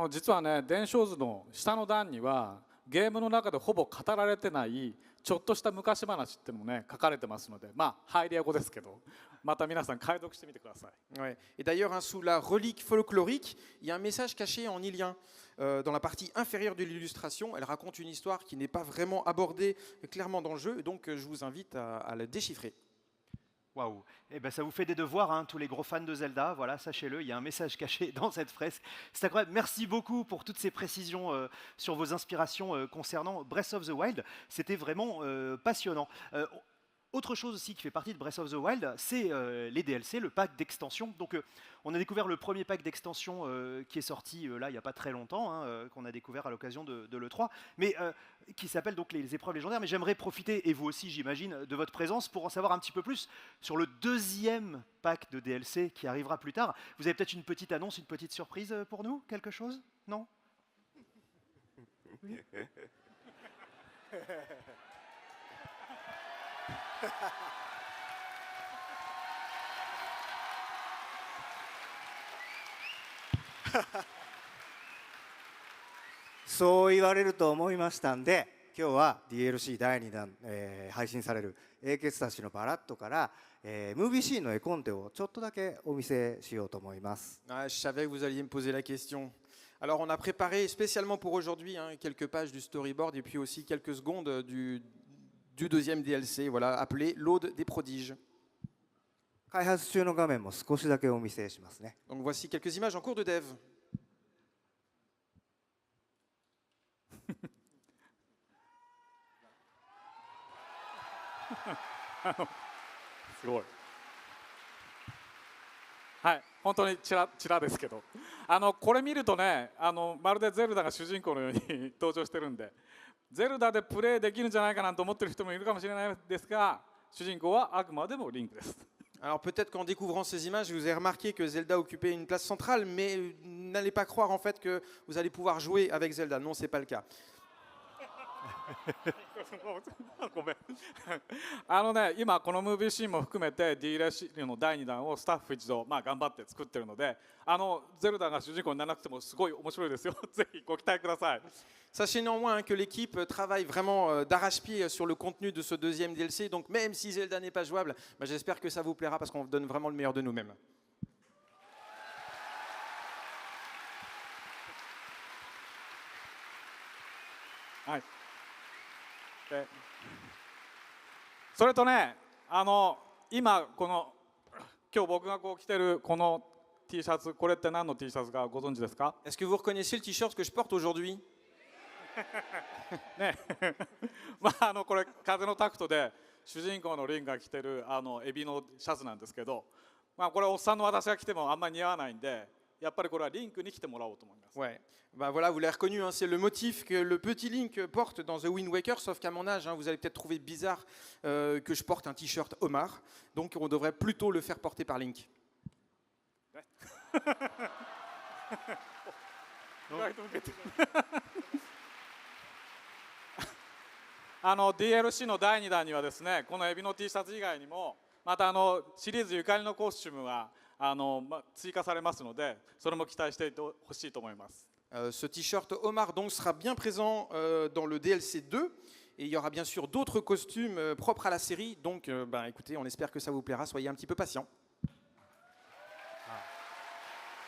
実はね、伝承図の下の段にはゲームの中でほぼ語られてないちょっとした昔話っていうのもね書かれてますので、まあ入りや語ですけど、また皆さん解読してみてください。Ouais. Et d'ailleurs, hein, sous la relique folklorique, il y a un message caché en ilien. Dans la partie inférieure de l'illustration, elle raconte une histoire qui n'est pas vraiment abordée clairement dans le jeu, donc je vous invite à la déchiffrer. Waouh. Eh ben, ça vous fait des devoirs, hein, tous les gros fans de Zelda. Voilà, sachez-le, il y a un message caché dans cette fresque. C'est incroyable. Merci beaucoup pour toutes ces précisions sur vos inspirations concernant Breath of the Wild. C'était vraiment passionnant. Autre chose aussi qui fait partie de Breath of the Wild, c'est les DLC, le pack d'extension. Donc, on a découvert le premier pack d'extension qui est sorti là il n'y a pas très longtemps, hein, qu'on a découvert à l'occasion de l'E3, mais qui s'appelle donc les épreuves légendaires. Mais j'aimerais profiter, et vous aussi j'imagine, de votre présence pour en savoir un petit peu plus sur le deuxième pack de DLC qui arrivera plus tard. Vous avez peut-être une petite annonce, une petite surprise pour nous? Quelque chose? Non? Oui. そう言われると思いましたんで、今日は DLC 第2弾、配信される英傑たちのバラットから、ムービーシーンの絵コンテをちょっとだけお見せしようと思います。Ah, je savais que vous alliez me poser la question. Alors, on a préparé spécialement pour aujourd'hui hein, quelques pages du storyboard et puis aussi quelques secondes du deuxième DLC, voilà, appelé l'Aude des prodiges. 開発中の画面も少しだけお見せしますね。 Donc voici quelques images en cours de dev. すごい。はい、本当にちらですけど、これ見るとね、まるでゼルダが主人公のように登場してるんで、ゼルダでプレイできるんじゃないかなと思ってる人もいるかもしれないですが、主人公はあくまでもリンクです。 Alors peut-être qu'en découvrant ces images, vous avez remarqué que Zelda occupait une place centrale, mais n'allez pas croire en fait que vous allez pouvoir jouer avec Zelda. Non, c'est pas le cas. ごめん。今このムービーシーンも含めて DLC の第2弾をスタッフ一同、頑張って作ってるので、ゼルダが主人公にならなくてもすごい面白いですよ。ぜひご期待ください。 Sachez néanmoins hein, que l'équipe travaille vraiment d'arrache-pied sur le contenu de ce deuxième DLC. Donc même si Zelda n'est pas jouable, j'espère que ça vous plaira parce qu'on donne vraiment le meilleur de nous-mêmes. はい。それとね、今今日僕がこう着てるこの T シャツ、これって何の T シャツかご存知ですか？ Est-ce que vous reconnaissez le t-shirt que je porte aujourd'hui? ね、これ風のタクトで主人公のリンが着てるエビのシャツなんですけど、これおっさんの私が着てもあんまり似合わないんで、やっぱりこれはリンクに着てもらおうと思います。 Ouais, voilà, vous l'avez reconnu, hein, c'est le motif que le petit Link porte dans The Wind Waker, sauf qu'à mon âge, hein, vous allez peut-être trouver bizarre que je porte un t-shirt homard, donc on devrait plutôt le faire porter par Link. DLC の第2弾にはですね、このエビの T シャツ以外にもまたシリーズゆかりのコスチュームが追加されますので、それも期待していてほしいと思います。 Ce t-shirt homard donc sera bien présent dans le DLC 2 et il y aura bien sûr d'autres costumes propres à la série, donc écoutez, on espère que ça vous plaira, soyez un petit peu patients.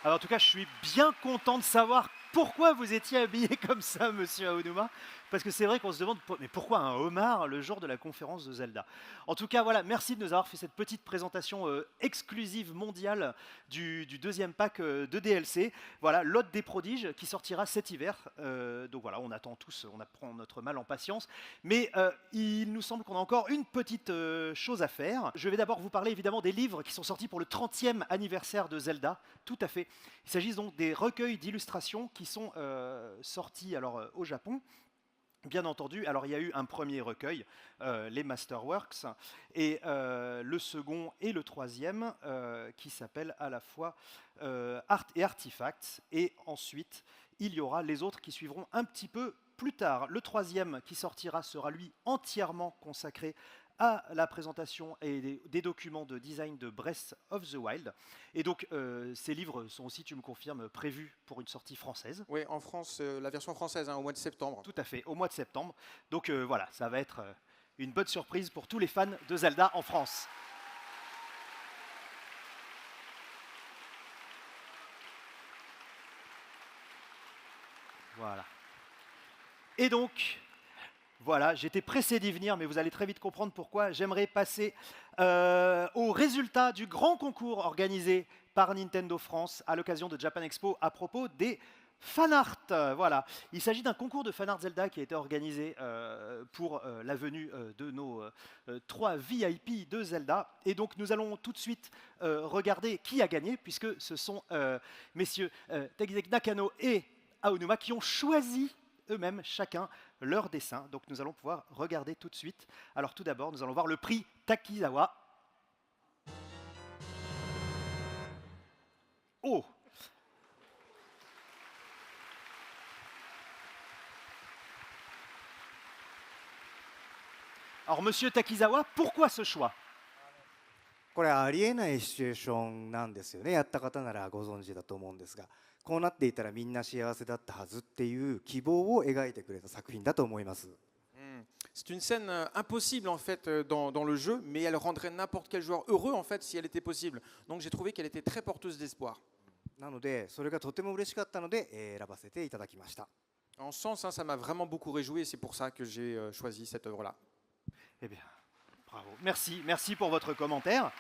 Alors, en tout cas, je suis bien content de savoir pourquoi vous étiez habillé comme ça, monsieur Aonuma. Parce que c'est vrai qu'on se demande, mais pourquoi un homard le jour de la conférence de Zelda? En tout cas, voilà, merci de nous avoir fait cette petite présentation exclusive mondiale du deuxième pack de DLC. Voilà, l'Aude des prodiges qui sortira cet hiver. Donc voilà, on attend tous, on apprend notre mal en patience. Mais il nous semble qu'on a encore une petite chose à faire. Je vais d'abord vous parler évidemment des livres qui sont sortis pour le 30e anniversaire de Zelda. Tout à fait. Il s'agit donc des recueils d'illustrations qui sont sortis alors, au Japon. Bien entendu, alors il y a eu un premier recueil, les Masterworks, et le second et le troisième qui s'appellent à la fois Art et Artifacts, et ensuite il y aura les autres qui suivront un petit peu plus tard. Le troisième qui sortira sera lui entièrement consacré à la présentation et des documents de design de Breath of the Wild. Et donc, ces livres sont aussi, tu me confirmes, prévus pour une sortie française. Oui, en France, la version française, hein, au mois de septembre. Tout à fait, au mois de septembre. Donc voilà, ça va être une bonne surprise pour tous les fans de Zelda en France. Voilà. Et donc, voilà, j'étais pressé d'y venir, mais vous allez très vite comprendre pourquoi. J'aimerais passer au résultat du grand concours organisé par Nintendo France à l'occasion de Japan Expo à propos des fanart. Voilà, il s'agit d'un concours de fanart Zelda qui a été organisé pour la venue de nos 3 VIP de Zelda. Et donc nous allons tout de suite regarder qui a gagné, puisque ce sont messieurs Takizaki Nakano et Aonuma qui ont choisi eux-mêmes chacun leur dessin. Donc nous allons pouvoir regarder tout de suite. Alors tout d'abord, nous allons voir le prix Takizawa. Oh! Alors monsieur Takizawa, pourquoi ce choix? これありえないシチュエーションなんですよね。やった方ならご存知だと思うんですが、こうなっていたらみんな幸せだったはずっていう希望を描いてくれた作品だと思います。 C'est une scène impossible en fait dans le jeu, mais elle rendrait n'importe quel joueur heureux en fait si elle était possible. Donc j'ai trouvé qu'elle était très porteuse d'espoir. なのでそれがとても嬉しかったので選ばせていただきました。 En ce sens, hein, ça m'a vraiment beaucoup réjoui et c'est pour ça que j'ai choisi cette œuvre-là. Eh bien, bravo. Merci, merci pour votre commentaire.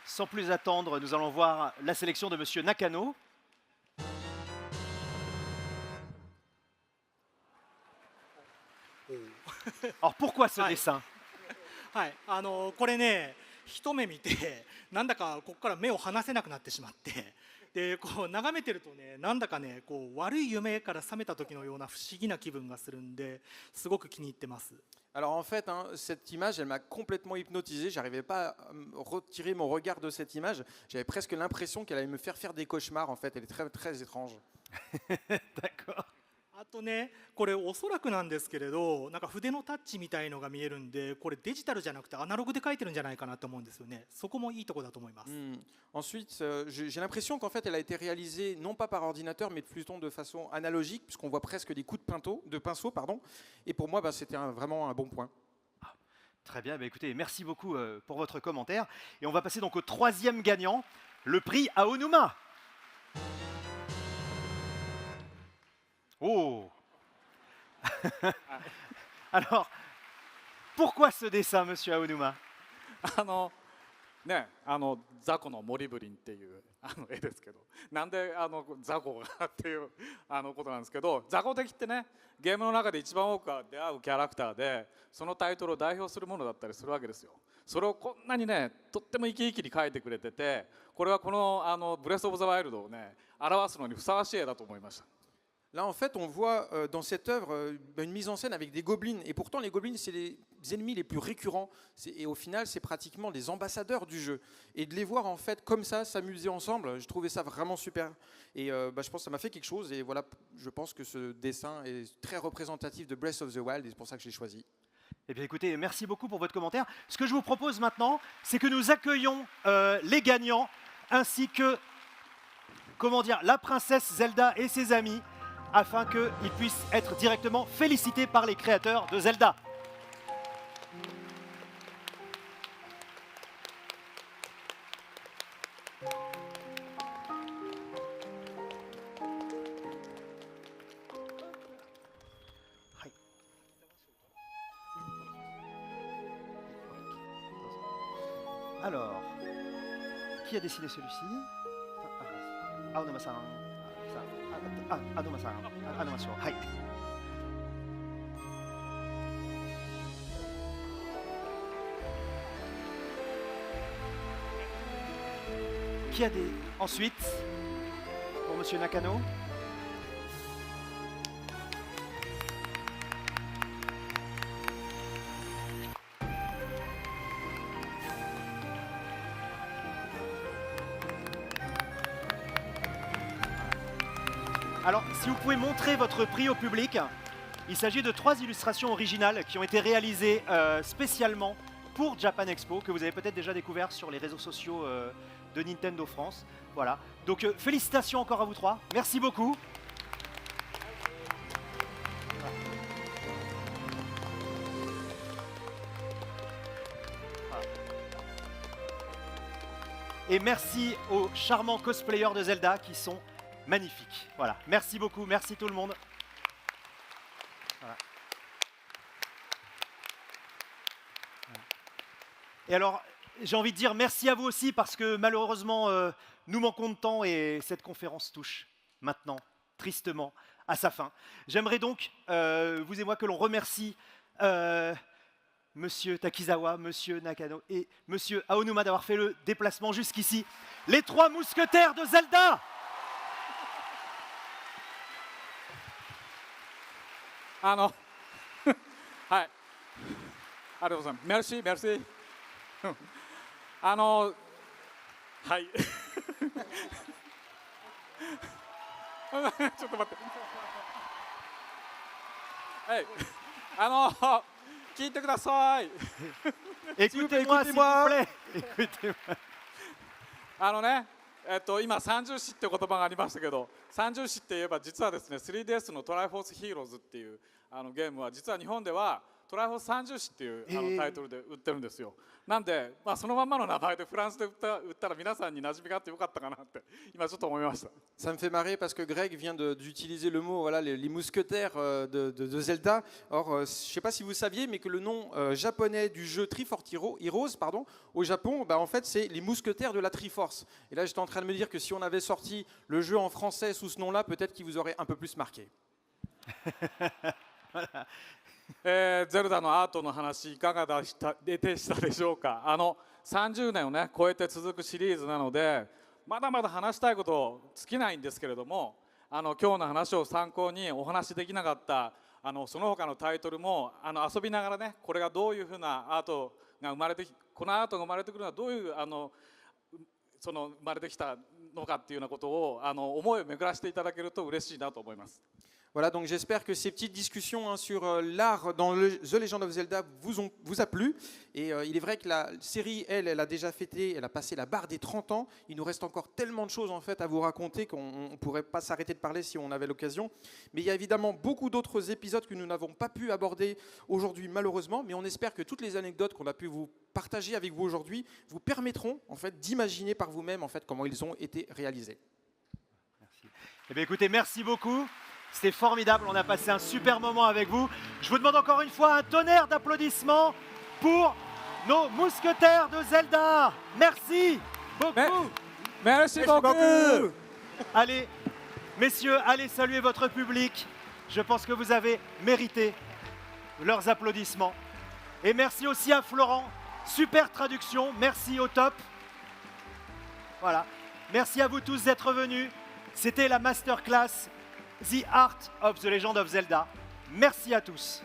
Sans plus attendre, nous allons voir la sélection de monsieur Nakano. Alors pourquoi ce dessin? はい、これね、一目見て、なんだかここから目を離せなくなってしまって、でこう眺めてるとね、なんだかね、こう悪い夢から覚めた時のような不思議な気分がするんで、すごく気に入ってます。 Alors en fait, hein, cette image, elle m'a complètement hypnotisé. J'arrivais pas à retirer mon regard de cette image. J'avais presque l'impression qu'elle allait me faire des cauchemars. En fait, elle est très très étrange. D'accord. あとね、これおそらくなんですけれど、なんか筆のタッチみたいのが見えるんで、これデジタルじゃなくてアナログで描いてるんじゃないかなと思うんですよね。そこもいいとこだと思います。 Ensuite, j'ai l'impression qu'en fait, elle a été réalisée non pas par ordinateur, mais plutôt de façon analogique, puisqu'on voit presque des coups de pinceau, pardon. Et pour moi, bah, c'était vraiment un bon point. Très bien, bah écoutez, merci beaucoup pour votre commentaire. Et on va passer donc au troisième gagnant, le prix Aonuma. Oh! Alors, pourquoi ce dessin, monsieur Aonuma? ね、雑魚の森ブリンっていう絵ですけど、なんで雑魚がっていうことなんですけど、雑魚敵ってね、ゲームの中で一番多く出会うキャラクターで、そのタイトルを代表するものだったりするわけですよ。それをこんなにね、とっても生き生きに描いてくれてて、これはこのブレスオブザワイルドをね、表すのにふさわしい絵だと思いました。 Là, en fait, on voit dans cette œuvre une mise en scène avec des gobelins. Et pourtant, les gobelins, c'est les ennemis les plus récurrents. Et au final, c'est pratiquement des ambassadeurs du jeu. Et de les voir, en fait, comme ça, s'amuser ensemble, je trouvais ça vraiment super. Et je pense que ça m'a fait quelque chose. Et voilà, je pense que ce dessin est très représentatif de Breath of the Wild. Et c'est pour ça que je l'ai choisi. Eh bien écoutez, merci beaucoup pour votre commentaire. Ce que je vous propose maintenant, c'est que nous accueillons les gagnants, ainsi que, comment dire, la princesse Zelda et ses amis, afin qu'ils puissent être directement félicités par les créateurs de Zelda. Alors, qui a dessiné celui-ci? Aonuma-san. Aonuma-san. Aonuma-san. Hai. Qui a des... Ensuite, pour monsieur Nakano. Alors, si vous pouvez montrer votre prix au public, il s'agit de 3 illustrations originales qui ont été réalisées spécialement pour Japan Expo, que vous avez peut-être déjà découvert sur les réseaux sociaux de Nintendo France. Voilà. Donc, félicitations encore à vous 3. Merci beaucoup. Et merci aux charmants cosplayers de Zelda qui sont magnifiques. Voilà, merci beaucoup, merci tout le monde. Voilà. Voilà. Et alors, j'ai envie de dire merci à vous aussi parce que malheureusement, nous manquons de temps et cette conférence touche maintenant, tristement, à sa fin. J'aimerais donc, vous et moi, que l'on remercie Monsieur Takizawa, Monsieur Nakano et Monsieur Aonuma d'avoir fait le déplacement jusqu'ici. Les 3 mousquetaires de Zelda. Merci, merci. ちょっと待って。はい。聞いてください。Écoutez-moi, s'il vous plaît. Écoutez-moi. 今30詞って言葉がありましたけど、30詞って言えば実はですね 3DS のトライフォースヒーローズっていうゲームは実は日本ではトライフォース30詞っていうタイトルで売ってるんですよ。なんで、そのまんまの名前でフランスで売ったら皆さんに馴染みがあってよかったかなって今ちょっと思いました。Ça me fait marrer parce que Greg vient d'utiliser le mot, voilà, les mousquetaires de Zelda. Or, je ne sais pas si vous saviez, mais que le nom japonais du jeu Triforce Heroes, pardon, au Japon, en fait, c'est les mousquetaires de la Triforce. Et là, j'étais en train de me dire que si on avait sorti le jeu en français sous ce nom-là, peut-être qu'il vous aurait un peu plus marqué. Voilà. ゼルダのアートの話いかがでしたでしょうか。30年をね超えて続くシリーズなのでまだまだ話したいこと尽きないんですけれども、今日の話を参考にお話しできなかったその他のタイトルも遊びながらね、これがどういうふうなアートが生まれてこのアートが生まれてくるのはどういうその生まれてきたのかっていうようなことを思いを巡らせていただけると嬉しいなと思います。Voilà, donc j'espère que ces petites discussions sur l'art dans The Legend of Zelda vous a plu. Et il est vrai que la série, elle a déjà fêté, elle a passé la barre des 30 ans. Il nous reste encore tellement de choses en fait à vous raconter qu'on ne pourrait pas s'arrêter de parler si on avait l'occasion. Mais il y a évidemment beaucoup d'autres épisodes que nous n'avons pas pu aborder aujourd'hui malheureusement. Mais on espère que toutes les anecdotes qu'on a pu vous partager avec vous aujourd'hui vous permettront en fait d'imaginer par vous-même en fait comment ils ont été réalisés. Merci. Eh bien, écoutez, merci beaucoup. C'était formidable, on a passé un super moment avec vous. Je vous demande encore une fois un tonnerre d'applaudissements pour nos mousquetaires de Zelda. Merci beaucoup. Merci beaucoup. Allez, messieurs, allez saluer votre public. Je pense que vous avez mérité leurs applaudissements. Et merci aussi à Florent. Super traduction, merci au top. Voilà. Merci à vous tous d'être venus. C'était la masterclass The Art of the Legend of Zelda. Merci à tous.